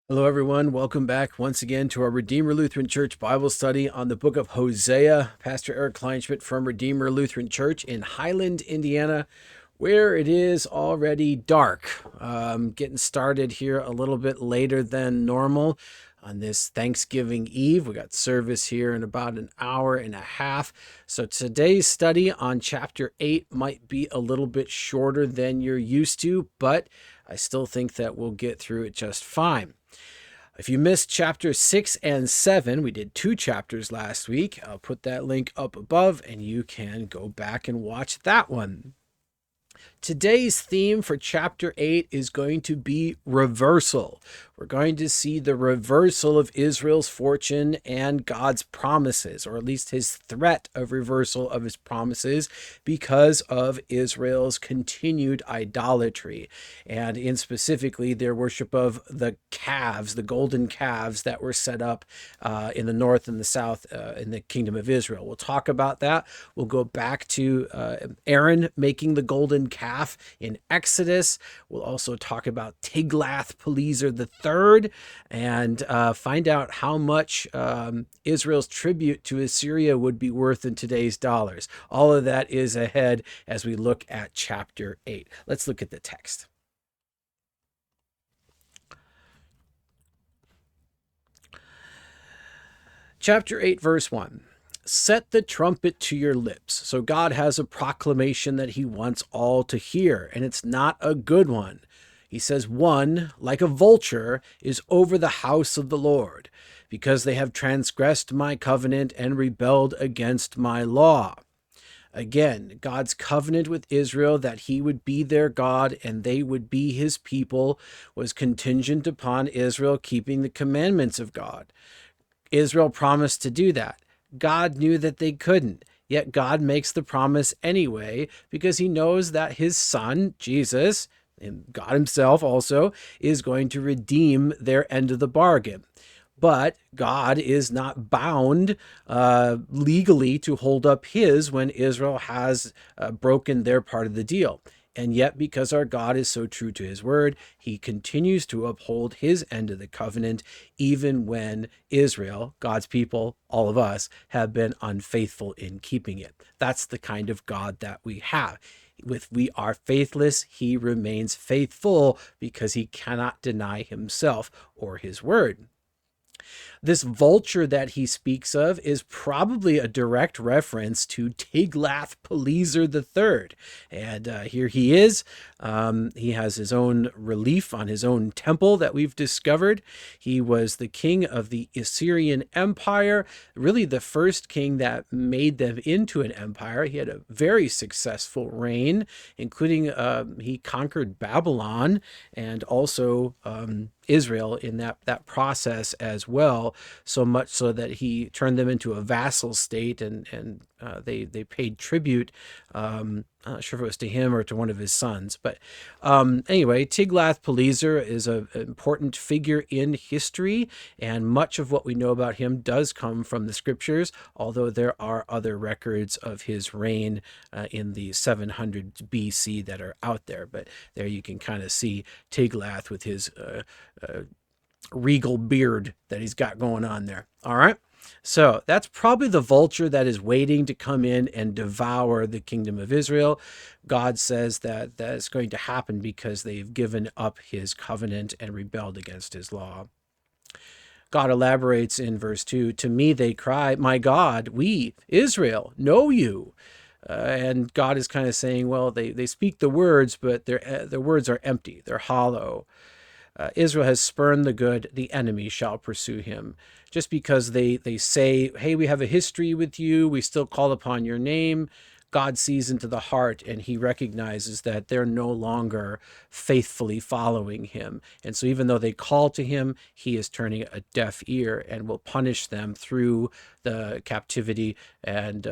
Hello, everyone. Welcome back once again to our Redeemer Lutheran Church Bible study on the book of Hosea. Pastor Eric Kleinschmidt from Redeemer Lutheran Church in Highland, Indiana, where it is already dark. Getting started here a little bit later than normal on this Thanksgiving Eve. We got service here in about an hour and a half. So today's study on chapter 8 might be a little bit shorter than you're used to, but I still think that we'll get through it just fine. If you missed chapters 6 and 7, we did 2 chapters last week. I'll put that link up above and you can go back and watch that one. Today's theme for chapter 8 is going to be reversal. We're going to see the reversal of Israel's fortune and God's promises, or at least his threat of reversal of his promises because of Israel's continued idolatry, and in specifically their worship of the calves, the golden calves that were set up in the north and the south in the kingdom of Israel. We'll talk about that. We'll go back to Aaron making the golden calf in Exodus. We'll also talk about Tiglath-Pileser III and find out how much Israel's tribute to Assyria would be worth in today's dollars. All of that is ahead as we look at chapter 8. Let's look at the text. Chapter 8, verse 1. Set the trumpet to your lips. So God has a proclamation that he wants all to hear, and it's not a good one. He says, one, like a vulture, is over the house of the Lord, because they have transgressed my covenant and rebelled against my law. Again, God's covenant with Israel that he would be their God and they would be his people was contingent upon Israel keeping the commandments of God. Israel promised to do that. God knew that they couldn't, yet God makes the promise anyway because he knows that his son, Jesus, and God himself also, is going to redeem their end of the bargain. But God is not bound legally to hold up his when Israel has broken their part of the deal. And yet, because our God is so true to his word, he continues to uphold his end of the covenant, even when Israel, God's people, all of us, have been unfaithful in keeping it. That's the kind of God that we have. If we are faithless, he remains faithful because he cannot deny himself or his word. This vulture that he speaks of is probably a direct reference to Tiglath-Pileser III. And here he is. He has his own relief on his own temple that we've discovered. He was the king of the Assyrian Empire, really the first king that made them into an empire. He had a very successful reign, including he conquered Babylon and also Israel in that process as well, so much so that he turned them into a vassal state and they paid tribute. I'm not sure if it was to him or to one of his sons, but anyway, Tiglath-Pileser is an important figure in history, and much of what we know about him does come from the scriptures, although there are other records of his reign in the 700 BC that are out there. But there you can kind of see Tiglath with his regal beard that he's got going on there. All right. So that's probably the vulture that is waiting to come in and devour the kingdom of Israel. God says that that's going to happen because they've given up his covenant and rebelled against his law. God elaborates in verse 2, to me they cry, my God, we, Israel, know you. And God is kind of saying, well, they speak the words, but their words are empty. They're hollow. Israel has spurned the good, the enemy shall pursue him. Just because they say, hey, we have a history with you, we still call upon your name, God sees into the heart and he recognizes that they're no longer faithfully following him. And so even though they call to him, he is turning a deaf ear and will punish them through the captivity and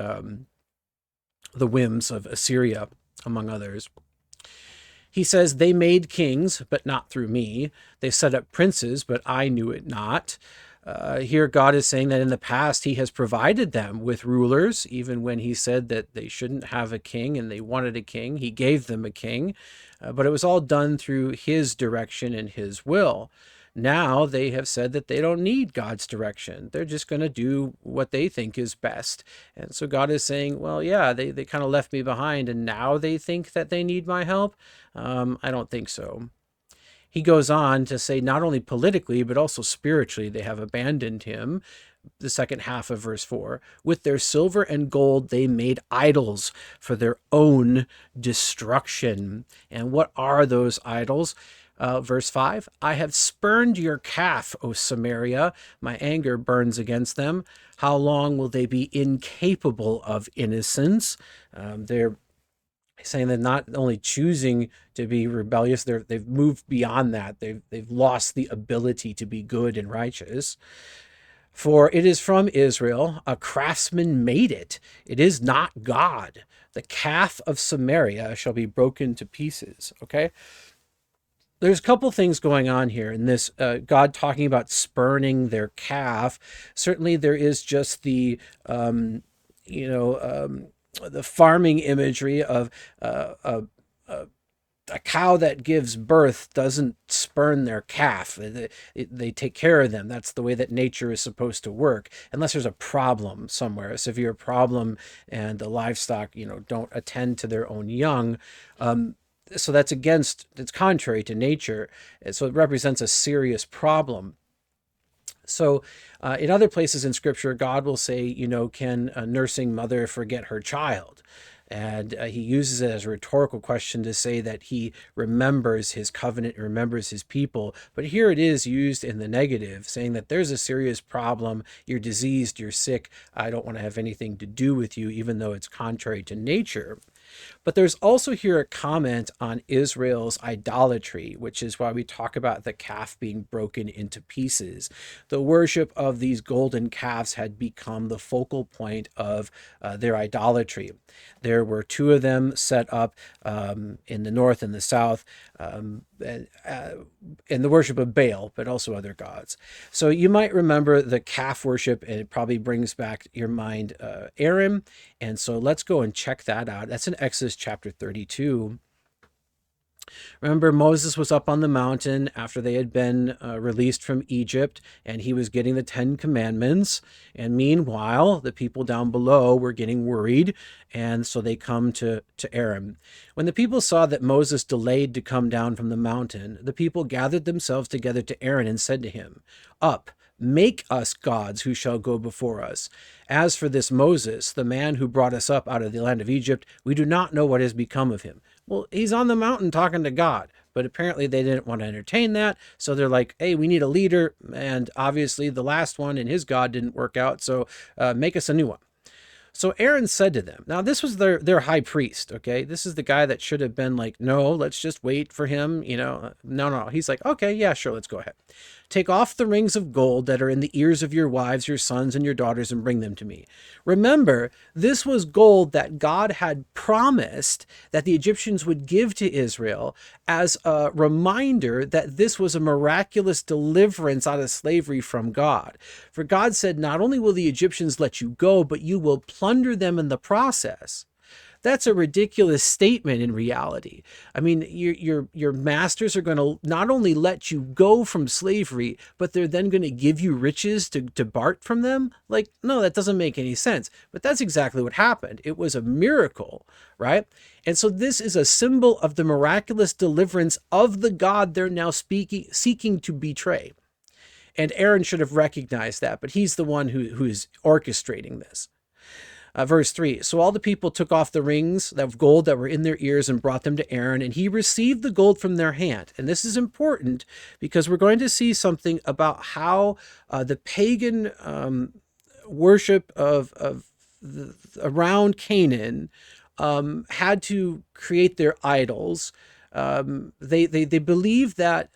the whims of Assyria, among others. He says, they made kings, but not through me. They set up princes, but I knew it not. Here God is saying that in the past he has provided them with rulers, even when he said that they shouldn't have a king and they wanted a king. He gave them a king, but it was all done through his direction and his will. Now they have said that they don't need God's direction. They're just going to do what they think is best. And so God is saying, well, yeah, they kind of left me behind, and now they think that they need my help. I don't think so. He goes on to say not only politically, but also spiritually, they have abandoned him. The second half of verse 4, with their silver and gold, they made idols for their own destruction. And what are those idols? Verse 5, I have spurned your calf, O Samaria. My anger burns against them. How long will they be incapable of innocence? They're saying they're not only choosing to be rebellious, they've moved beyond that. They've lost the ability to be good and righteous. For it is from Israel, a craftsman made it. It is not God. The calf of Samaria shall be broken to pieces. Okay? There's a couple things going on here in this, God talking about spurning their calf. Certainly there is just the, the farming imagery of a cow that gives birth doesn't spurn their calf. They take care of them. That's the way that nature is supposed to work, unless there's a problem somewhere, a severe problem, and the livestock, don't attend to their own young. So it's contrary to nature. So it represents a serious problem. So in other places in Scripture, God will say, can a nursing mother forget her child? And he uses it as a rhetorical question to say that he remembers his covenant, remembers his people. But here it is used in the negative, saying that there's a serious problem. You're diseased, you're sick. I don't want to have anything to do with you, even though it's contrary to nature. But there's also here a comment on Israel's idolatry, which is why we talk about the calf being broken into pieces. The worship of these golden calves had become the focal point of their idolatry. There were two of them set up in the north and the south, in the worship of Baal, but also other gods. So you might remember the calf worship, and it probably brings back your mind Aaron. And so let's go and check that out. That's in Exodus chapter 32. Remember, Moses was up on the mountain after they had been released from Egypt, and he was getting the 10 Commandments. And meanwhile, the people down below were getting worried, and so they come to Aaron. When the people saw that Moses delayed to come down from the mountain, the people gathered themselves together to Aaron and said to him, "Up, make us gods who shall go before us. As for this Moses, the man who brought us up out of the land of Egypt, we do not know what has become of him." Well, he's on the mountain talking to God, but apparently they didn't want to entertain that. So they're like, hey, we need a leader. And obviously the last one and his God didn't work out. So make us a new one. So Aaron said to them, now this was their high priest, okay? This is the guy that should have been like, no, let's just wait for him, No. He's like, okay, yeah, sure, let's go ahead. Take off the rings of gold that are in the ears of your wives, your sons, and your daughters, and bring them to me. Remember, this was gold that God had promised that the Egyptians would give to Israel as a reminder that this was a miraculous deliverance out of slavery from God. For God said, not only will the Egyptians let you go, but you will plunder them in the process. That's a ridiculous statement in reality. I mean, your masters are going to not only let you go from slavery, but they're then going to give you riches to depart from them? Like, no, that doesn't make any sense. But that's exactly what happened. It was a miracle, right? And so this is a symbol of the miraculous deliverance of the God they're now seeking to betray. And Aaron should have recognized that, but he's the one who is orchestrating this. Verse 3, so all the people took off the rings of gold that were in their ears and brought them to Aaron, and he received the gold from their hand. And this is important because we're going to see something about how the pagan worship around Canaan had to create their idols. They believed that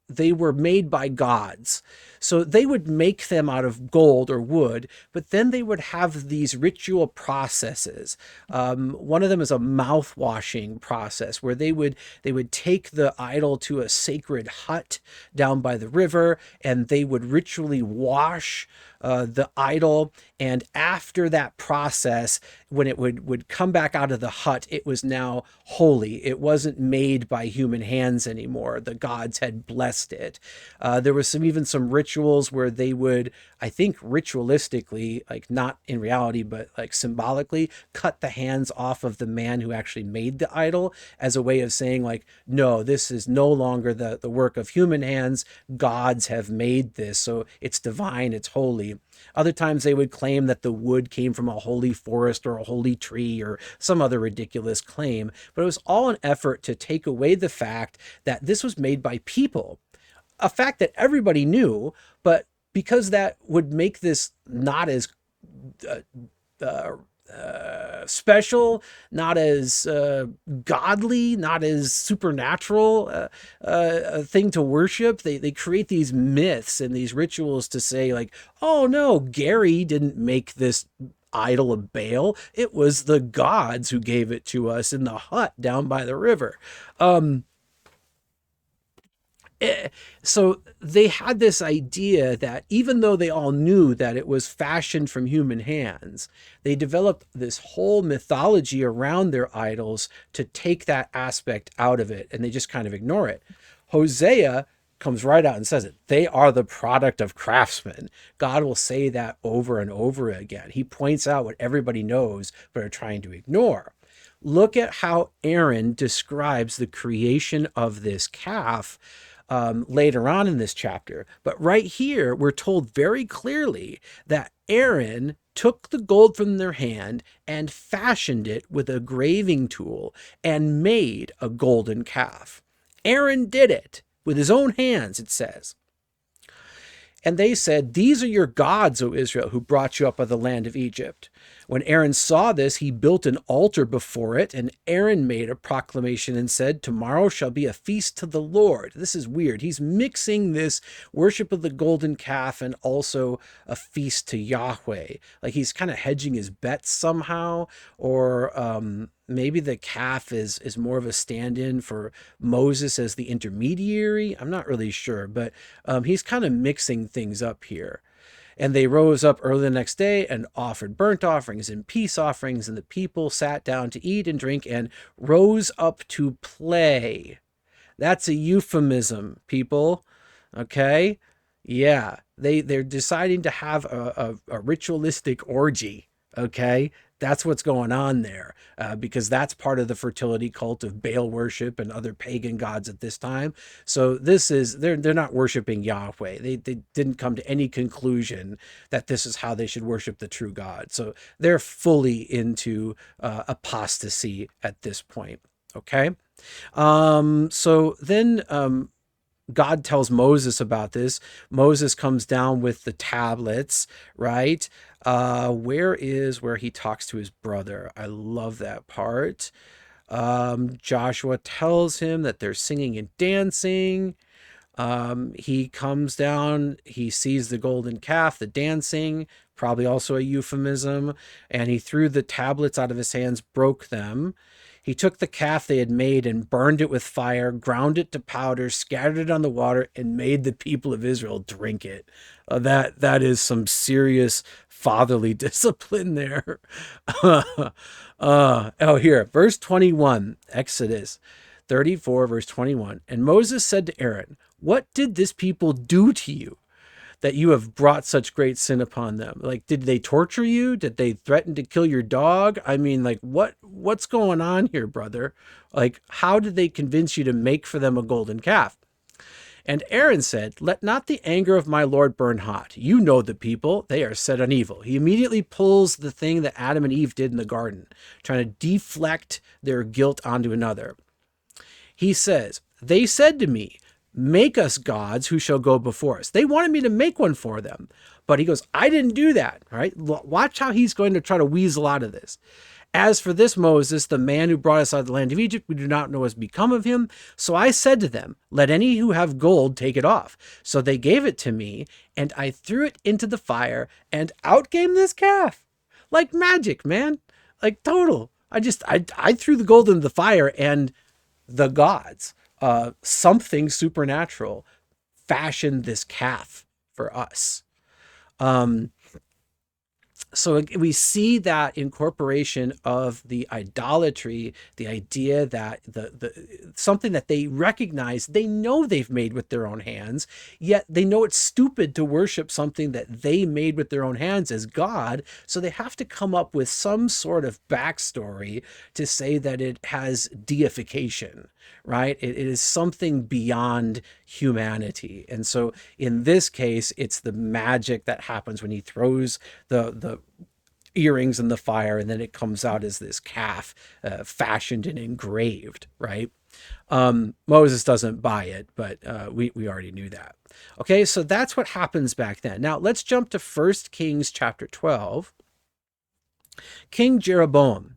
they were made by gods. So they would make them out of gold or wood, but then they would have these ritual processes. One of them is a mouth washing process where they would take the idol to a sacred hut down by the river, and they would ritually wash the idol. And after that process, when it would come back out of the hut, it was now holy. It wasn't made by human hands anymore. The gods had blessed it. There was even some rituals where they would, I think ritualistically, like not in reality, but like symbolically, cut the hands off of the man who actually made the idol as a way of saying like, no, this is no longer the work of human hands. Gods have made this. So it's divine, it's holy. Other times they would claim that the wood came from a holy forest or a holy tree or some other ridiculous claim, but it was all an effort to take away the fact that this was made by people, a fact that everybody knew, but because that would make this not as special, not as godly, not as supernatural a thing to worship. They create these myths and these rituals to say like, oh no, Gary didn't make this idol of Baal. It was the gods who gave it to us in the hut down by the river. So they had this idea that even though they all knew that it was fashioned from human hands, they developed this whole mythology around their idols to take that aspect out of it, and they just kind of ignore it. Hosea comes right out and says it. They are the product of craftsmen. God will say that over and over again. He points out what everybody knows but are trying to ignore. Look at how Aaron describes the creation of this calf later on in this chapter. But right here, we're told very clearly that Aaron took the gold from their hand and fashioned it with a graving tool and made a golden calf. Aaron did it with his own hands, it says. And they said, "These are your gods, O Israel, who brought you up out of the land of Egypt." When Aaron saw this, he built an altar before it, and Aaron made a proclamation and said, "Tomorrow shall be a feast to the Lord." This is weird. He's mixing this worship of the golden calf and also a feast to Yahweh. Like he's kind of hedging his bets somehow, or maybe the calf is more of a stand-in for Moses as the intermediary. I'm not really sure, but he's kind of mixing things up here. And they rose up early the next day and offered burnt offerings and peace offerings, and the people sat down to eat and drink and rose up to play. That's a euphemism, people. Okay? Yeah, they're deciding to have a ritualistic orgy. Okay? That's what's going on there, because that's part of the fertility cult of Baal worship and other pagan gods at this time. So this is, they're not worshiping Yahweh. They didn't come to any conclusion that this is how they should worship the true God. So they're fully into apostasy at this point. Okay. So then God tells Moses about this. Moses comes down with the tablets, right? Where he talks to his brother? I love that part. Joshua tells him that they're singing and dancing. He comes down, he sees the golden calf, the dancing, probably also a euphemism, and he threw the tablets out of his hands, broke them. He took the calf they had made and burned it with fire, ground it to powder, scattered it on the water, and made the people of Israel drink it. That is some serious fatherly discipline there. Here, verse 21, Exodus 34, verse 21. And Moses said to Aaron, "What did this people do to you, that you have brought such great sin upon them?" Like, did they torture you? Did they threaten to kill your dog? I mean, like, what's going on here, brother? Like, how did they convince you to make for them a golden calf? And Aaron said, "Let not the anger of my Lord burn hot. You know the people, they are set on evil." He immediately pulls the thing that Adam and Eve did in the garden, trying to deflect their guilt onto another. He says, "They said to me, 'Make us gods who shall go before us.'" They wanted me to make one for them. But he goes, "I didn't do that." All right? Watch how he's going to try to weasel out of this. As for this Moses, the man who brought us out of the land of Egypt, we do not know what has become of him. So I said to them, let any who have gold take it off. So they gave it to me, and I threw it into the fire, and out came this calf. Like magic, man. Like total. I threw the gold into the fire, and the gods, something supernatural, fashioned this calf for us. So we see that incorporation of the idolatry, the idea that the something that they recognize, they know they've made with their own hands, yet they know it's stupid to worship something that they made with their own hands as God. So they have to come up with some sort of backstory to say that it has deification, right? It is something beyond humanity. And so in this case, it's the magic that happens when he throws the earrings in the fire, and then it comes out as this calf, fashioned and engraved, right? Moses doesn't buy it, but we already knew that. Okay, so that's what happens back then. Now let's jump to 1 Kings chapter 12. King Jeroboam.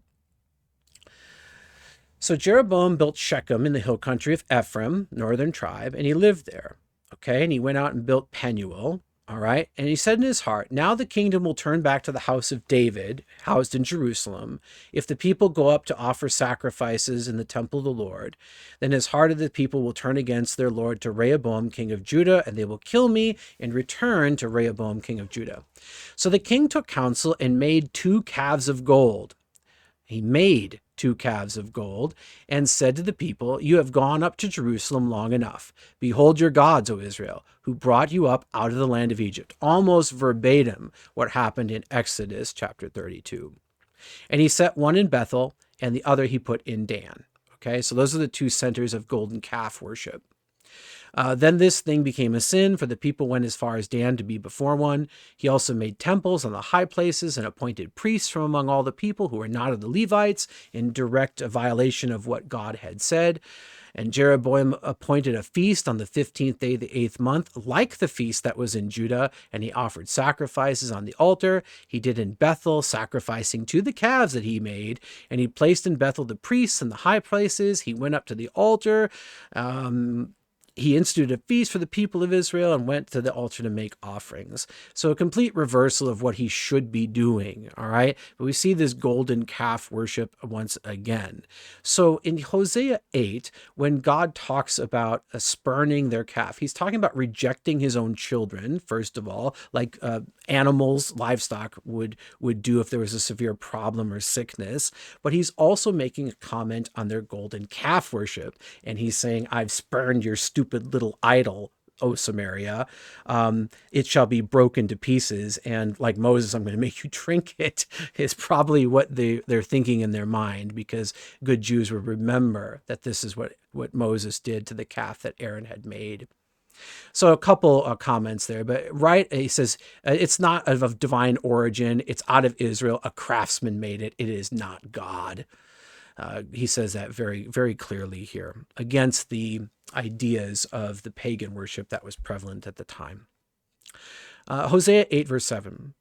So Jeroboam built Shechem in the hill country of Ephraim, northern tribe, and he lived there. Okay, and he went out and built Penuel. All right, and he said in his heart, now the kingdom will turn back to the house of David, housed in Jerusalem, if the people go up to offer sacrifices in the temple of the Lord. Then his heart of the people will turn against their Lord to Rehoboam, king of Judah, and they will kill me and return to Rehoboam, king of Judah. So the king took counsel and made 2 calves of gold. He made 2 calves of gold, and said to the people, you have gone up to Jerusalem long enough. Behold your gods, O Israel, who brought you up out of the land of Egypt. Almost verbatim what happened in Exodus chapter 32. And he set one in Bethel, and the other he put in Dan. Okay, so those are the 2 centers of golden calf worship. Then this thing became a sin, for the people went as far as Dan to be before one. He also made temples on the high places and appointed priests from among all the people who were not of the Levites, in direct violation of what God had said. And Jeroboam appointed a feast on the 15th day of the 8th month, like the feast that was in Judah, and he offered sacrifices on the altar. He did in Bethel, sacrificing to the calves that he made, and he placed in Bethel the priests in the high places. He went up to the altar. He instituted a feast for the people of Israel and went to the altar to make offerings. So a complete reversal of what he should be doing, all right? But we see this golden calf worship once again. So in Hosea 8, when God talks about spurning their calf, he's talking about rejecting his own children, first of all, like animals, livestock would do if there was a severe problem or sickness. But he's also making a comment on their golden calf worship. And he's saying, I've spurned your stupid little idol, O Samaria. It shall be broken to pieces. And like Moses, I'm going to make you drink it, is probably what they're thinking in their mind, because good Jews will remember that this is what Moses did to the calf that Aaron had made. So a couple comments there, but right, he says, it's not of divine origin. It's out of Israel. A craftsman made it. It is not God. He says that very, very clearly here, against the ideas of the pagan worship that was prevalent at the time. Hosea 8, verse 7.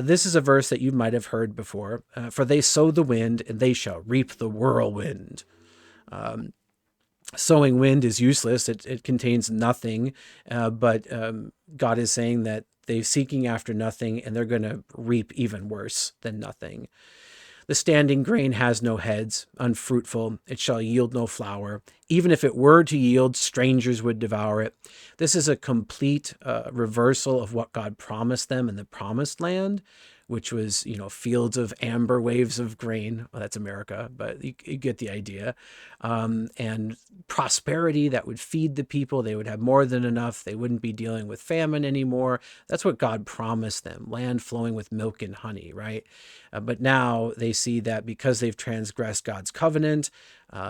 This is a verse that you might have heard before. For they sow the wind, and they shall reap the whirlwind. Sowing wind is useless. It contains nothing, but God is saying that they're seeking after nothing, and they're going to reap even worse than nothing. The standing grain has no heads, unfruitful, it shall yield no flour. Even if it were to yield, strangers would devour it. This is a complete reversal of what God promised them in the promised land, which was, fields of amber, waves of grain. Well, that's America, but you get the idea. And prosperity that would feed the people. They would have more than enough. They wouldn't be dealing with famine anymore. That's what God promised them, land flowing with milk and honey, right? But now they see that because they've transgressed God's covenant,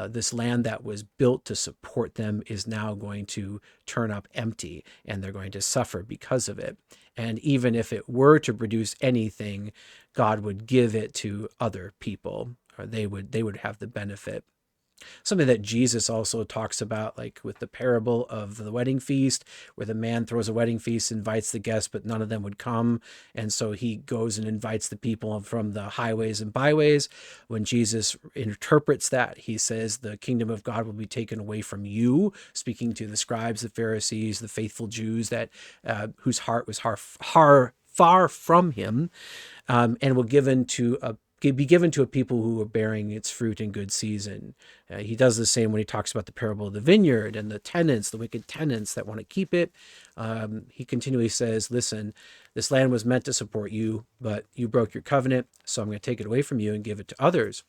this land that was built to support them is now going to turn up empty, and they're going to suffer because of it. And even if it were to produce anything, God would give it to other people, or they would have the benefit. Something that Jesus also talks about, like with the parable of the wedding feast, where the man throws a wedding feast, invites the guests, but none of them would come. And so he goes and invites the people from the highways and byways. When Jesus interprets that, he says, the kingdom of God will be taken away from you, speaking to the scribes, the Pharisees, the faithful Jews that whose heart was far from him, and will be given to a people who are bearing its fruit in good season. He does the same when he talks about the parable of the vineyard and the tenants, the wicked tenants that want to keep it. He continually says, listen, this land was meant to support you, but you broke your covenant, so I'm going to take it away from you and give it to others.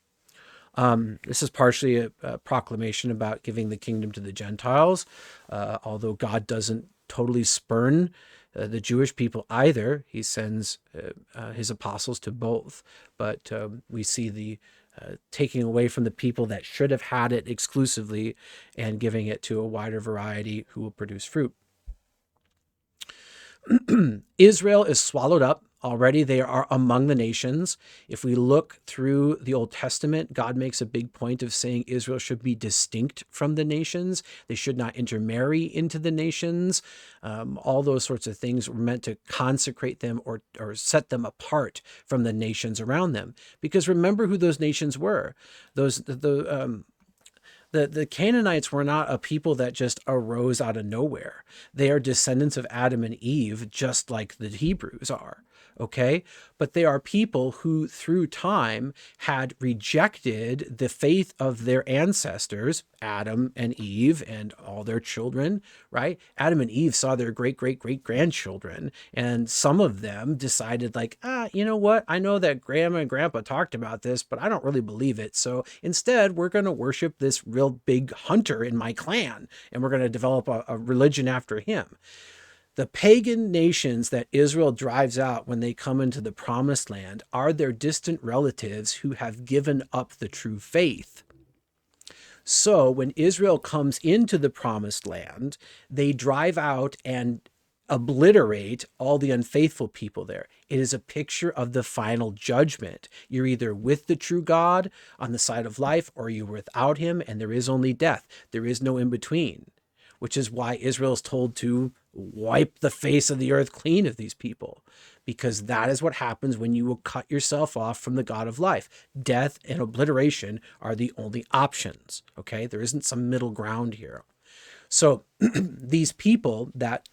This is partially a proclamation about giving the kingdom to the Gentiles, although God doesn't totally spurn the Jewish people either. He sends his apostles to both, but we see the taking away from the people that should have had it exclusively and giving it to a wider variety who will produce fruit. Israel is swallowed up. Already they are among the nations. If we look through the Old Testament, God makes a big point of saying Israel should be distinct from the nations. They should not intermarry into the nations. All those sorts of things were meant to consecrate them or set them apart from the nations around them. Because remember who those nations were. The Canaanites were not a people that just arose out of nowhere. They are descendants of Adam and Eve, just like the Hebrews are. Okay, but they are people who through time had rejected the faith of their ancestors, Adam and Eve and all their children, right? Adam and Eve saw their great-great-great-grandchildren, and some of them decided like, you know what? I know that grandma and grandpa talked about this, but I don't really believe it. So instead, we're going to worship this real big hunter in my clan, and we're going to develop a religion after him. The pagan nations that Israel drives out when they come into the promised land are their distant relatives who have given up the true faith. So when Israel comes into the promised land, they drive out and obliterate all the unfaithful people there. It is a picture of the final judgment. You're either with the true God on the side of life, or you're without him, and there is only death. There is no in between, which is why Israel is told to wipe the face of the earth clean of these people, because that is what happens when you will cut yourself off from the God of life. Death and obliteration are the only options, okay? There isn't some middle ground here. So these people that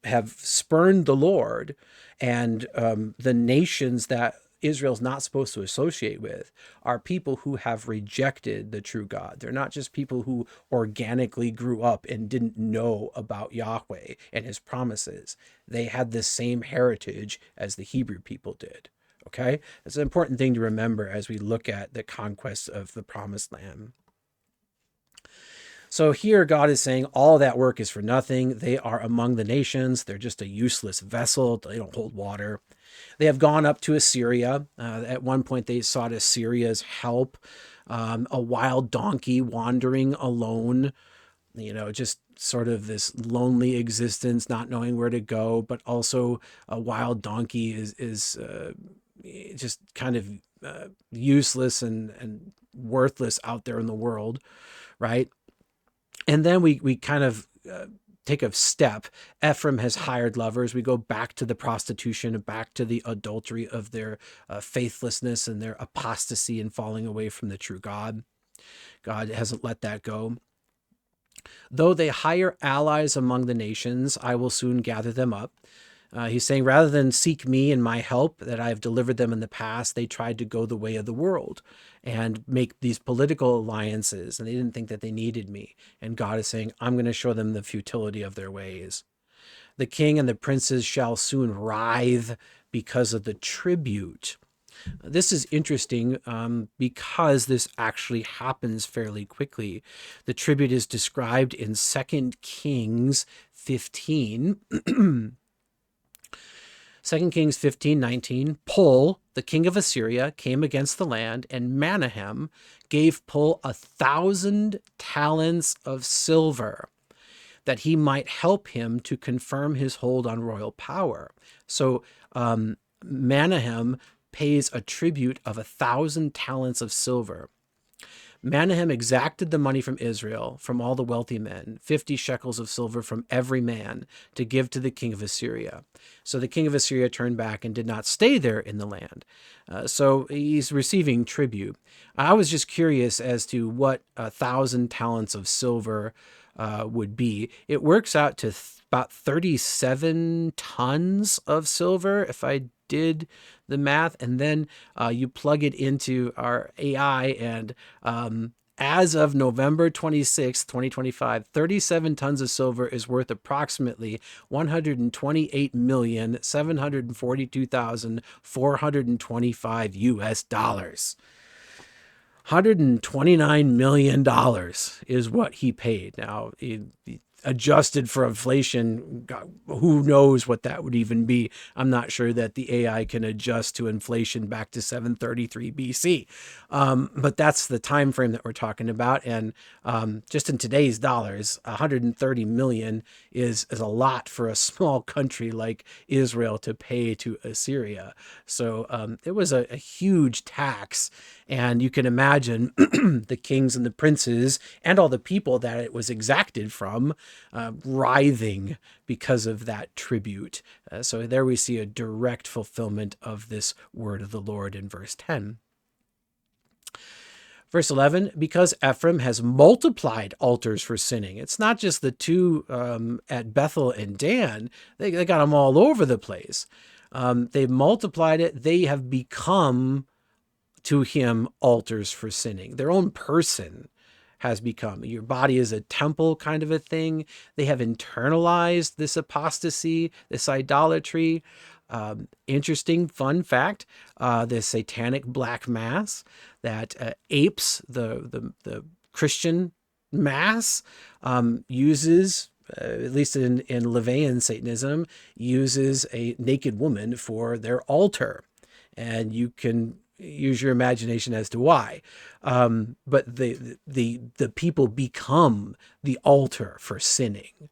have spurned the Lord and the nations that Israel's not supposed to associate with are people who have rejected the true God. They're not just people who organically grew up and didn't know about Yahweh and his promises. They had the same heritage as the Hebrew people did. Okay? That's an important thing to remember as we look at the conquest of the promised land. So here God is saying all that work is for nothing. They are among the nations. They're just a useless vessel. They don't hold water. They have gone up to Assyria. At one point, they sought Assyria's help. A wild donkey wandering alone, just sort of this lonely existence, not knowing where to go. But also a wild donkey is just kind of useless and worthless out there in the world, right? And then we kind of take a step. Ephraim has hired lovers. We go back to the prostitution, back to the adultery of their faithlessness and their apostasy and falling away from the true God. God hasn't let that go. Though they hire allies among the nations, I will soon gather them up. He's saying, rather than seek me and my help that I have delivered them in the past, they tried to go the way of the world and make these political alliances, and they didn't think that they needed me. And God is saying, I'm going to show them the futility of their ways. The king and the princes shall soon writhe because of the tribute. This is interesting because this actually happens fairly quickly. The tribute is described in 2 Kings 15. 2 Kings 15:19, Pul, the king of Assyria, came against the land, and Manahem gave Pul 1,000 talents of silver, that he might help him to confirm his hold on royal power. So Manahem pays a tribute of 1,000 talents of silver. Manahem exacted the money from Israel, from all the wealthy men, 50 shekels of silver from every man, to give to the king of Assyria. So the king of Assyria turned back and did not stay there in the land. So he's receiving tribute. I was just curious as to what 1,000 talents of silver would be. It works out to about 37 tons of silver, if I did the math, and then you plug it into our AI, and as of November 26, 2025, 37 tons of silver is worth approximately $128,742,425 US dollars. $129 million is what he paid. Now, adjusted for inflation, God, who knows what that would even be. I'm not sure that the AI can adjust to inflation back to 733 BC. But that's the time frame that we're talking about. And just in today's dollars, 130 million is a lot for a small country like Israel to pay to Assyria. So it was a huge tax. And you can imagine the kings and the princes and all the people that it was exacted from writhing because of that tribute. So there we see a direct fulfillment of this word of the Lord in verse 10. Verse 11, because Ephraim has multiplied altars for sinning. It's not just the two at Bethel and Dan. They got them all over the place. They've multiplied it. They have become to him altars for sinning. Their own person has become. Your body is a temple kind of a thing. They have internalized this apostasy, this idolatry. Interesting fun fact, the satanic black mass that apes the Christian mass uses, at least in LaVeyan Satanism, uses a naked woman for their altar. And you can use your imagination as to why. But the people become the altar for sinning.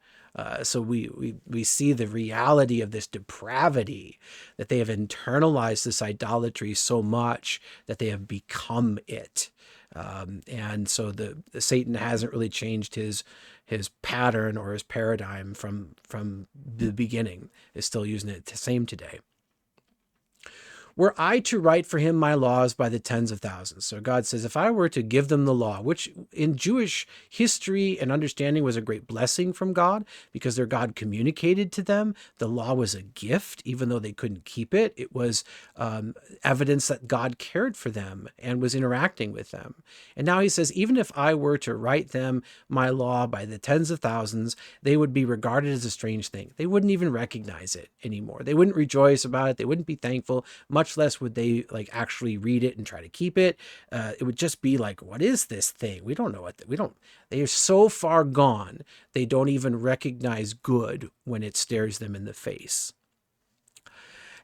So we see the reality of this depravity, that they have internalized this idolatry so much that they have become it. And so the Satan hasn't really changed his pattern or his paradigm from the beginning. Is still using it the same today. Were I to write for him my laws by the tens of thousands. So God says, if I were to give them the law, which in Jewish history and understanding was a great blessing from God, because their God communicated to them, the law was a gift, even though they couldn't keep it. It was evidence that God cared for them and was interacting with them. And now he says, even if I were to write them my law by the tens of thousands, they would be regarded as a strange thing. They wouldn't even recognize it anymore. They wouldn't rejoice about it. They wouldn't be thankful. Much less would they actually read it and try to keep it. It would just be like, what is this thing? We don't know what, they are so far gone, they don't even recognize good when it stares them in the face.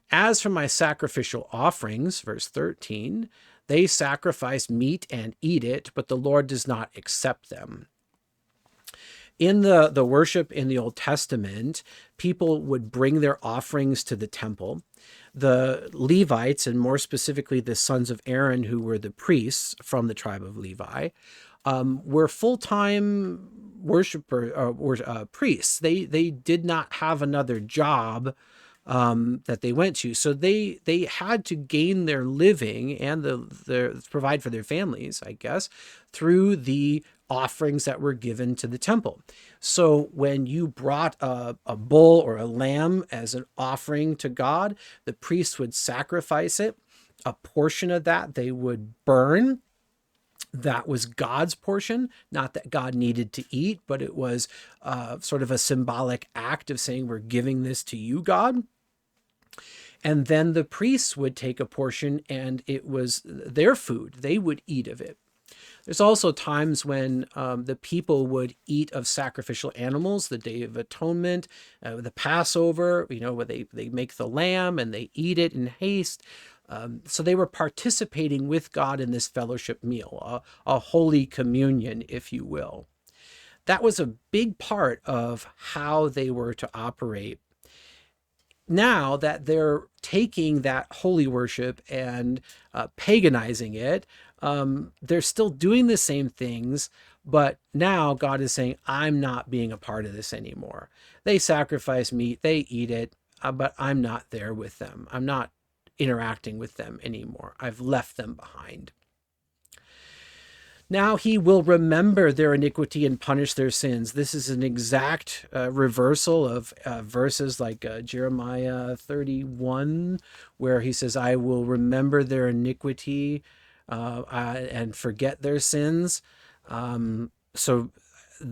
As for my sacrificial offerings, verse 13, they sacrifice meat and eat it, but the Lord does not accept them. In the worship in the Old Testament, people would bring their offerings to the temple. The Levites, and more specifically the sons of Aaron, who were the priests from the tribe of Levi, were full-time priests. They did not have another job that they went to. So they had to gain their living and provide for their families, I guess, through the offerings that were given to the temple. So when you brought a bull or a lamb as an offering to God, the priests would sacrifice it. A portion of that they would burn. That was God's portion, not that God needed to eat, but it was sort of a symbolic act of saying, we're giving this to you, God. And then the priests would take a portion, and it was their food. They would eat of it. There's also times when the people would eat of sacrificial animals, the Day of Atonement, the Passover, where they make the lamb and they eat it in haste. So they were participating with God in this fellowship meal, a holy communion, if you will. That was a big part of how they were to operate. Now that they're taking that holy worship and paganizing it, they're still doing the same things, but now God is saying, I'm not being a part of this anymore. They sacrifice meat, they eat it, but I'm not there with them. I'm not interacting with them anymore. I've left them behind. Now he will remember their iniquity and punish their sins. This is an exact reversal of verses like Jeremiah 31, where he says, I will remember their iniquity and forget their sins. So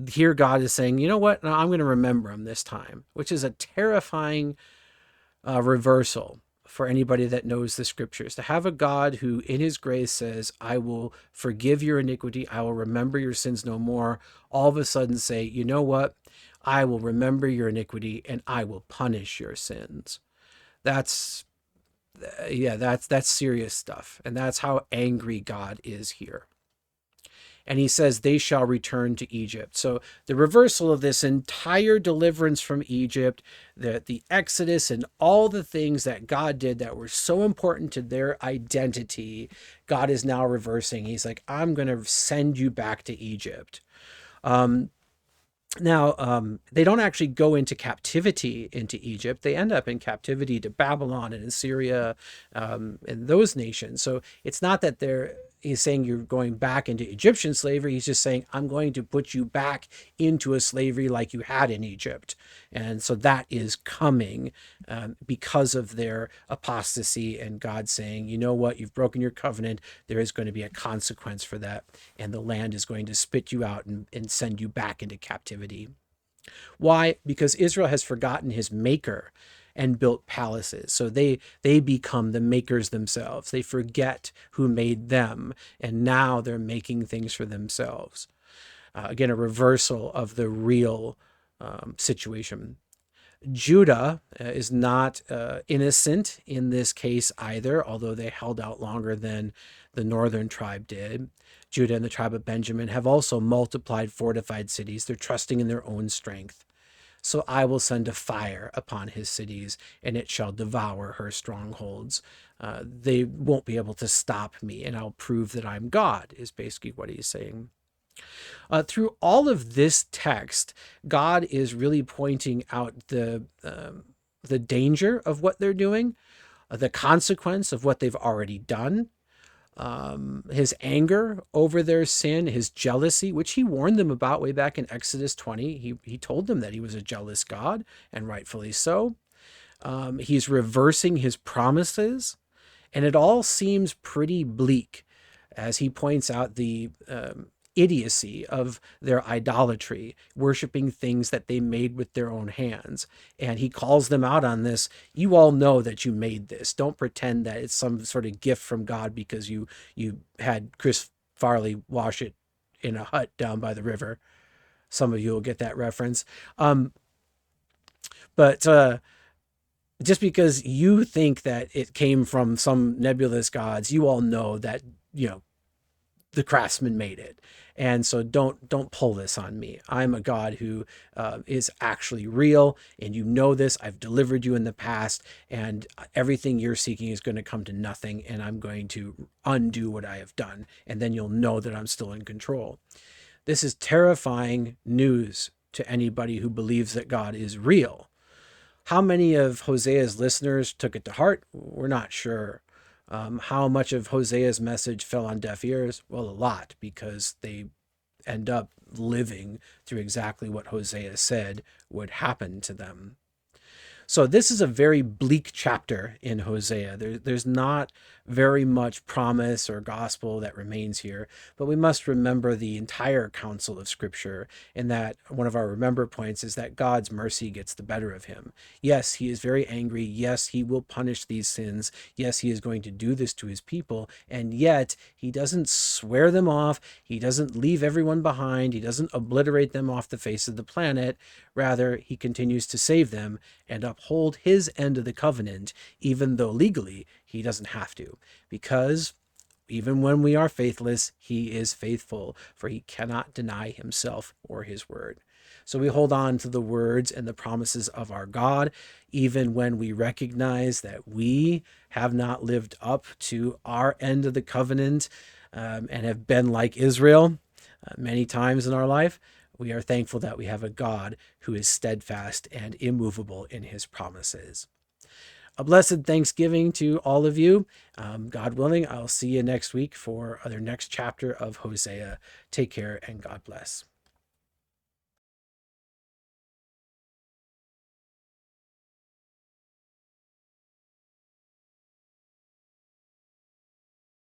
here God is saying, you know what? No, I'm going to remember them this time, which is a terrifying reversal for anybody that knows the scriptures, to have a God who in his grace says, I will forgive your iniquity, I will remember your sins no more, all of a sudden say, you know what, I will remember your iniquity and I will punish your sins. That's serious stuff, and that's how angry God is here. And he says, they shall return to Egypt. So the reversal of this entire deliverance from Egypt, the Exodus and all the things that God did that were so important to their identity, God is now reversing. He's like, I'm going to send you back to Egypt. Now, they don't actually go into captivity into Egypt. They end up in captivity to Babylon and Assyria and those nations. So it's not that he's saying you're going back into Egyptian slavery. He's just saying, I'm going to put you back into a slavery like you had in Egypt. And so that is coming because of their apostasy, and God saying, you know what, you've broken your covenant. There is going to be a consequence for that. And the land is going to spit you out and send you back into captivity. Why? Because Israel has forgotten his maker and built palaces. So they become the makers themselves. They forget who made them, and now they're making things for themselves. Again, a reversal of the real situation. Judah is not innocent in this case either, although they held out longer than the northern tribe did. Judah and the tribe of Benjamin have also multiplied fortified cities. They're trusting in their own strength. So I will send a fire upon his cities, and it shall devour her strongholds. They won't be able to stop me, and I'll prove that I'm God, is basically what he's saying. Through all of this text, God is really pointing out the danger of what they're doing, the consequence of what they've already done, his anger over their sin, his jealousy, which he warned them about way back in Exodus 20. He told them that he was a jealous God, and rightfully so. He's reversing his promises, and it all seems pretty bleak as he points out the idiocy of their idolatry, worshiping things that they made with their own hands. And he calls them out on this. You all know that you made this. Don't pretend that it's some sort of gift from God because you had Chris Farley wash it in a hut down by the river. Some of you will get that reference. But just because you think that it came from some nebulous gods, you all know that, the craftsman made it. And so don't pull this on me. I'm a God who is actually real, and you know this. I've delivered you in the past, and everything you're seeking is going to come to nothing, and I'm going to undo what I have done, and then you'll know that I'm still in control. This is terrifying news to anybody who believes that God is real. How many of Hosea's listeners took it to heart? We're not sure. How much of Hosea's message fell on deaf ears? Well, a lot, because they end up living through exactly what Hosea said would happen to them. So this is a very bleak chapter in Hosea. There's not very much promise or gospel that remains here, but we must remember the entire counsel of Scripture, and that one of our remember points is that God's mercy gets the better of him. Yes, he is very angry. Yes, he will punish these sins. Yes, he is going to do this to his people, and yet he doesn't swear them off. He doesn't leave everyone behind. He doesn't obliterate them off the face of the planet. Rather, he continues to save them and uphold his end of the covenant, even though legally he doesn't have to, because even when we are faithless, he is faithful, for he cannot deny himself or his word. So we hold on to the words and the promises of our God, even when we recognize that we have not lived up to our end of the covenant, and have been like Israel many times in our life, we are thankful that we have a God who is steadfast and immovable in his promises. A blessed Thanksgiving to all of you. God willing, I'll see you next week for the next chapter of Hosea. Take care and God bless.